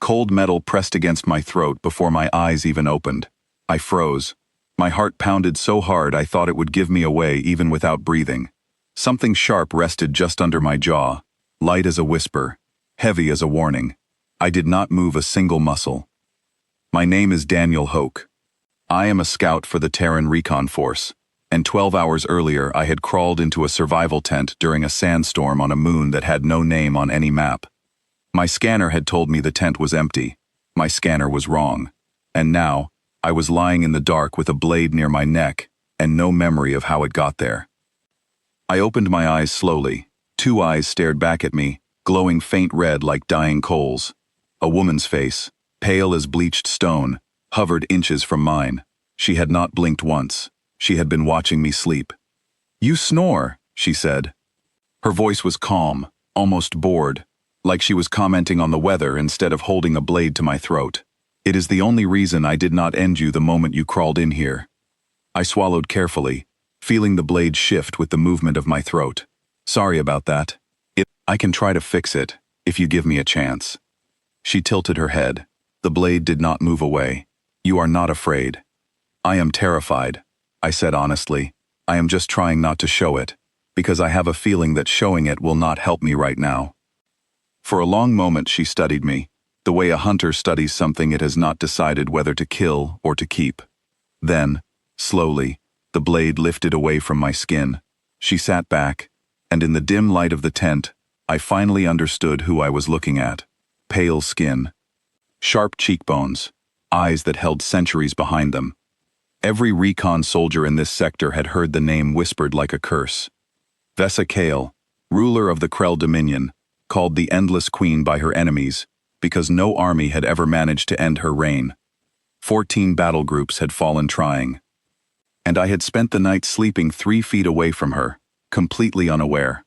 Cold metal pressed against my throat before my eyes even opened. I froze. My heart pounded so hard I thought it would give me away even without breathing. Something sharp rested just under my jaw, light as a whisper, heavy as a warning. I did not move a single muscle. My name is Daniel Hoke. I am a scout for the Terran Recon Force, and 12 hours earlier I had crawled into a survival tent during a sandstorm on a moon that had no name on any map. My scanner had told me the tent was empty. My scanner was wrong. And now, I was lying in the dark with a blade near my neck and no memory of how it got there. I opened my eyes slowly. 2 eyes stared back at me, glowing faint red like dying coals. A woman's face, pale as bleached stone, hovered inches from mine. She had not blinked once. She had been watching me sleep. "You snore," she said. Her voice was calm, almost bored, like she was commenting on the weather instead of holding a blade to my throat. "It is the only reason I did not end you the moment you crawled in here." I swallowed carefully, feeling the blade shift with the movement of my throat. "Sorry about that. I can try to fix it, if you give me a chance." She tilted her head. The blade did not move away. "You are not afraid." "I am terrified," I said honestly. "I am just trying not to show it, because I have a feeling that showing it will not help me right now." For a long moment she studied me, the way a hunter studies something it has not decided whether to kill or to keep. Then, slowly, the blade lifted away from my skin. She sat back, and in the dim light of the tent, I finally understood who I was looking at. Pale skin, sharp cheekbones, eyes that held centuries behind them. Every recon soldier in this sector had heard the name whispered like a curse. Vesa Kale, ruler of the Krell Dominion, called the Endless Queen by her enemies, because no army had ever managed to end her reign. 14 battle groups had fallen trying. And I had spent the night sleeping 3 feet away from her, completely unaware.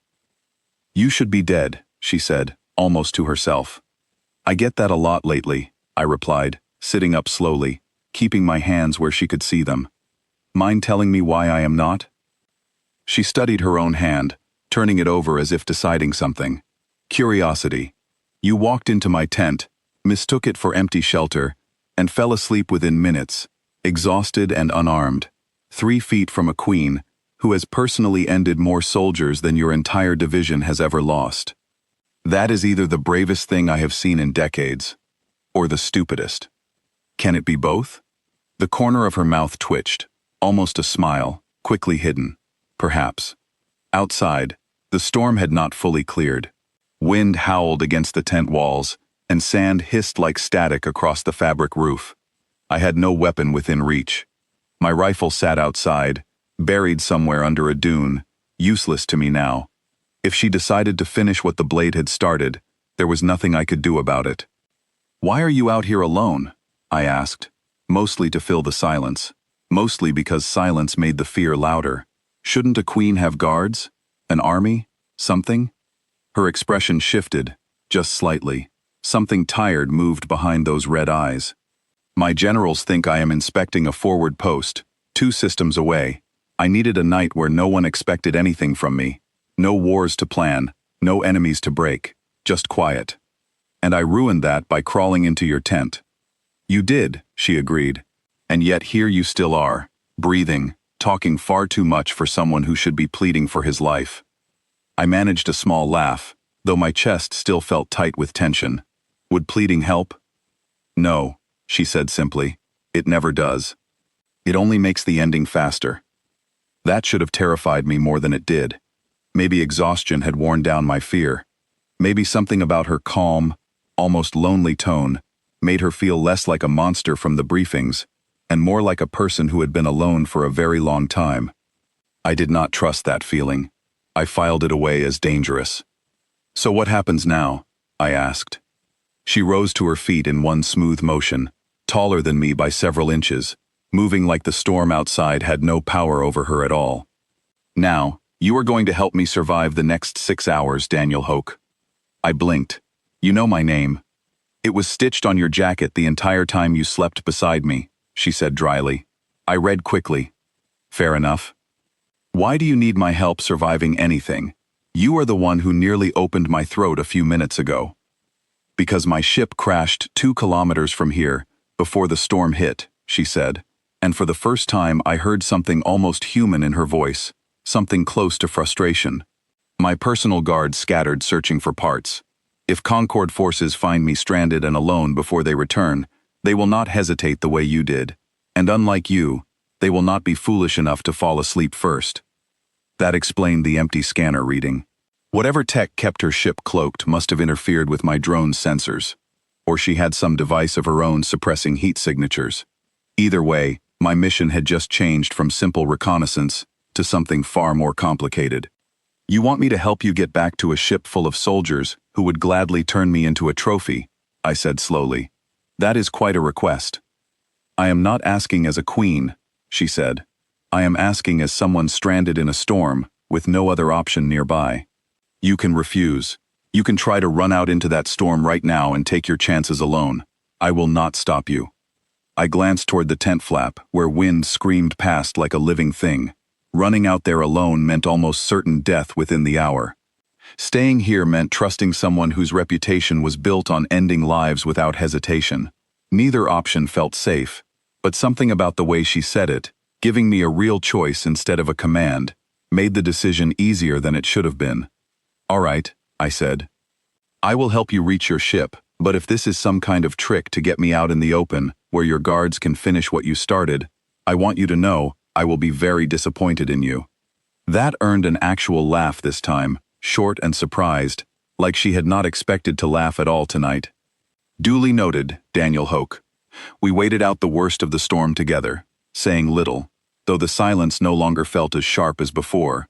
"You should be dead," she said, almost to herself. "I get that a lot lately," I replied, sitting up slowly, keeping my hands where she could see them. "Mind telling me why I am not?" She studied her own hand, turning it over as if deciding something. "Curiosity. You walked into my tent, mistook it for empty shelter, and fell asleep within minutes, exhausted and unarmed, 3 feet from a queen who has personally ended more soldiers than your entire division has ever lost. That is either the bravest thing I have seen in decades, or the stupidest. Can it be both?" The corner of her mouth twitched, almost a smile, quickly hidden. Perhaps. Outside, the storm had not fully cleared. Wind howled against the tent walls, and sand hissed like static across the fabric roof. I had no weapon within reach. My rifle sat outside, buried somewhere under a dune, useless to me now. If she decided to finish what the blade had started, there was nothing I could do about it. "Why are you out here alone?" I asked, mostly to fill the silence, mostly because silence made the fear louder. Shouldn't a queen have guards? An army? Something? Her expression shifted, just slightly. Something tired moved behind those red eyes. "My generals think I am inspecting a forward post, 2 systems away. I needed a night where no one expected anything from me. No wars to plan, no enemies to break, just quiet. And I ruined that by crawling into your tent." "You did," she agreed. "And yet here you still are, breathing, talking far too much for someone who should be pleading for his life." I managed a small laugh, though my chest still felt tight with tension. "Would pleading help?" "No," she said simply. "It never does. It only makes the ending faster." That should have terrified me more than it did. Maybe exhaustion had worn down my fear. Maybe something about her calm, almost lonely tone made her feel less like a monster from the briefings, and more like a person who had been alone for a very long time. I did not trust that feeling. I filed it away as dangerous. "So what happens now?" I asked. She rose to her feet in one smooth motion, taller than me by several inches, moving like the storm outside had no power over her at all. "Now, you are going to help me survive the next 6 hours, Daniel Hoke." I blinked. "You know my name. It was stitched on your jacket the entire time you slept beside me," she said dryly. I read quickly. "Fair enough. Why do you need my help surviving anything? You are the one who nearly opened my throat a few minutes ago." Because my ship crashed 2 kilometers from here, before the storm hit, she said, and for the first time I heard something almost human in her voice, something close to frustration. My personal guards scattered searching for parts. If Concord forces find me stranded and alone before they return, they will not hesitate the way you did, and unlike you, they will not be foolish enough to fall asleep first. That explained the empty scanner reading. Whatever tech kept her ship cloaked must have interfered with my drone's sensors, or she had some device of her own suppressing heat signatures. Either way, my mission had just changed from simple reconnaissance to something far more complicated. You want me to help you get back to a ship full of soldiers who would gladly turn me into a trophy, I said slowly. That is quite a request. I am not asking as a queen, she said. I am asking as someone stranded in a storm with no other option nearby. You can refuse. You can try to run out into that storm right now and take your chances alone. I will not stop you. I glanced toward the tent flap, where wind screamed past like a living thing. Running out there alone meant almost certain death within the hour. Staying here meant trusting someone whose reputation was built on ending lives without hesitation. Neither option felt safe, but something about the way she said it, giving me a real choice instead of a command, made the decision easier than it should have been. All right, I said. I will help you reach your ship, but if this is some kind of trick to get me out in the open, where your guards can finish what you started, I want you to know I will be very disappointed in you. That earned an actual laugh this time, short and surprised, like she had not expected to laugh at all tonight. Duly noted, Daniel Hoke. We waited out the worst of the storm together, saying little, though the silence no longer felt as sharp as before.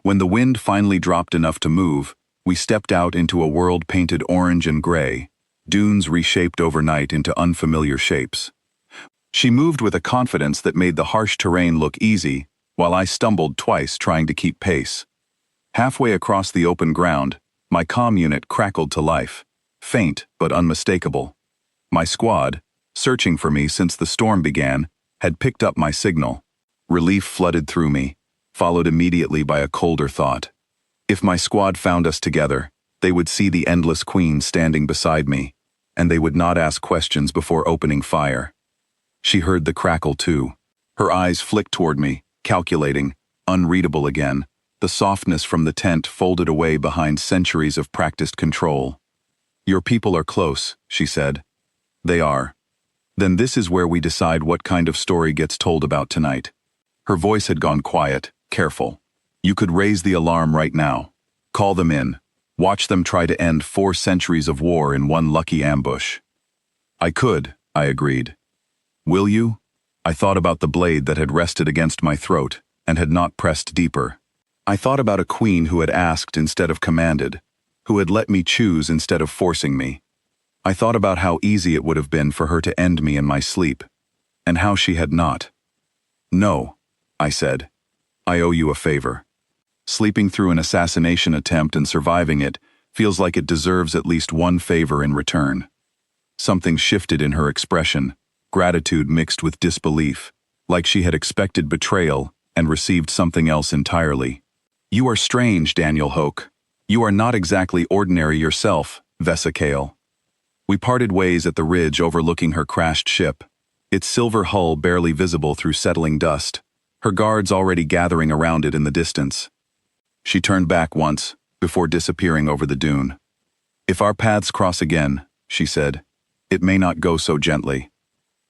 When the wind finally dropped enough to move, we stepped out into a world painted orange and gray, dunes reshaped overnight into unfamiliar shapes. She moved with a confidence that made the harsh terrain look easy, while I stumbled twice trying to keep pace. Halfway across the open ground, my comm unit crackled to life, faint but unmistakable. My squad, searching for me since the storm began, had picked up my signal. Relief flooded through me, followed immediately by a colder thought. If my squad found us together, they would see the Endless Queen standing beside me, and they would not ask questions before opening fire. She heard the crackle too. Her eyes flicked toward me, calculating, unreadable again, the softness from the tent folded away behind centuries of practiced control. Your people are close, she said. They are. Then this is where we decide what kind of story gets told about tonight. Her voice had gone quiet, careful. You could raise the alarm right now. Call them in. Watch them try to end 4 centuries of war in one lucky ambush. I could, I agreed. Will you? I thought about the blade that had rested against my throat and had not pressed deeper. I thought about a queen who had asked instead of commanded, who had let me choose instead of forcing me. I thought about how easy it would have been for her to end me in my sleep, and how she had not. No, I said. I owe you a favor. Sleeping through an assassination attempt and surviving it feels like it deserves at least one favor in return. Something shifted in her expression, gratitude mixed with disbelief, like she had expected betrayal and received something else entirely. You are strange, Daniel Hoke. You are not exactly ordinary yourself, Vesa Kale. We parted ways at the ridge overlooking her crashed ship, its silver hull barely visible through settling dust, her guards already gathering around it in the distance. She turned back once, before disappearing over the dune. If our paths cross again, she said, it may not go so gently.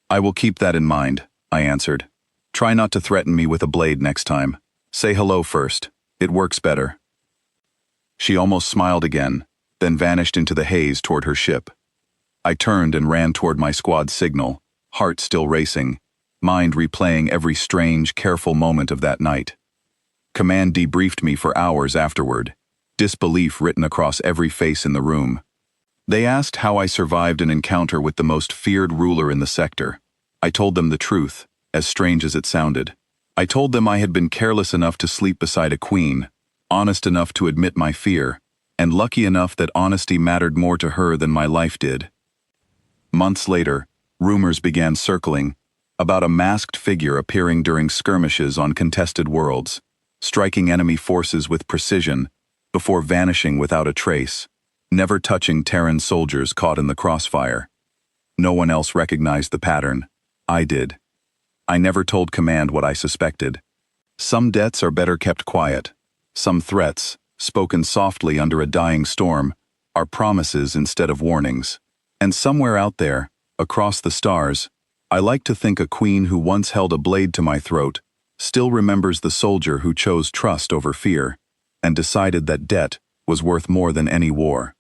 I will keep that in mind, I answered. Try not to threaten me with a blade next time. Say hello first. It works better. She almost smiled again, then vanished into the haze toward her ship. I turned and ran toward my squad's signal, heart still racing, mind replaying every strange, careful moment of that night. Command debriefed me for hours afterward, disbelief written across every face in the room. They asked how I survived an encounter with the most feared ruler in the sector. I told them the truth, as strange as it sounded. I told them I had been careless enough to sleep beside a queen, honest enough to admit my fear, and lucky enough that honesty mattered more to her than my life did. Months later, rumors began circling about a masked figure appearing during skirmishes on contested worlds, striking enemy forces with precision before vanishing without a trace. never touching Terran soldiers caught in the crossfire. No one else recognized the pattern. I did. I never told command what I suspected. Some debts are better kept quiet. Some threats, spoken softly under a dying storm, are promises instead of warnings. And somewhere out there, across the stars, I like to think a queen who once held a blade to my throat still remembers the soldier who chose trust over fear and decided that debt was worth more than any war.